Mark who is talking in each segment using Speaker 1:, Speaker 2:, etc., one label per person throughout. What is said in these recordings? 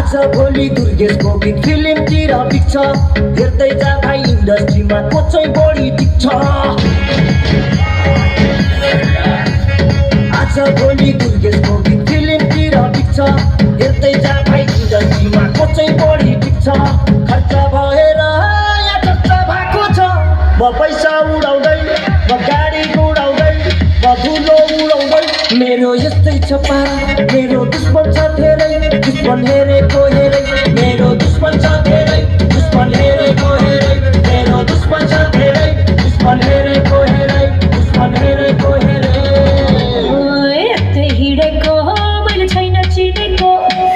Speaker 1: आज भोलि दुर्गेशको गीत फिल्मतिर बिक्छ हेर्दै जाँदा इन्डस्ट्रीमा को चाहिँ बढी टिक्छ आज भोलि दुर्गेशको गीत फिल्मतिर बिक्छ हेर्दै जाँदा इन्डस्ट्रीमा को चाहिँ बढी टिक्छ खर्च भएर यहाँ खर्च भएको छ म पैसा उडाउँदै म गाडी उडाउँदै म धुलो उडाउँदै मेरो यस्तै छ पारा मेरो दुश्मन छ धेरै दुश्मन हेरेको हेरै मेरो दुश्मन छ धेरै दुश्मन हेरेको हेरै मेरो दुश्मन छ धेरै दुश्मन हेरेको हेरै दुश्मन हेरेको हेरै
Speaker 2: यस्तै हिँडेको मैले छैन चिनेको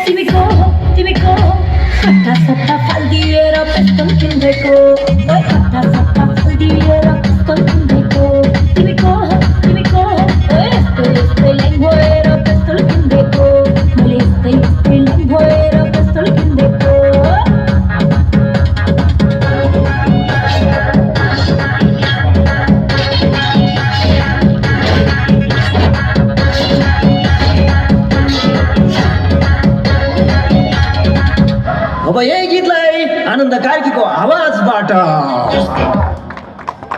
Speaker 2: तिमी को हो हट्टा सट्टा फालिदिएर पेस्टल किन्देको हट्टा सट्टा फालिदिएर पेस्टल किन्देको तिमी को हो यस्तै लाइन भएर पेस्टल किन्देको मैले यस्तै लाइन भएर पेस्टल किन्देको
Speaker 1: अब यही गीतलाई आनन्द कार्कीको आवाजबाट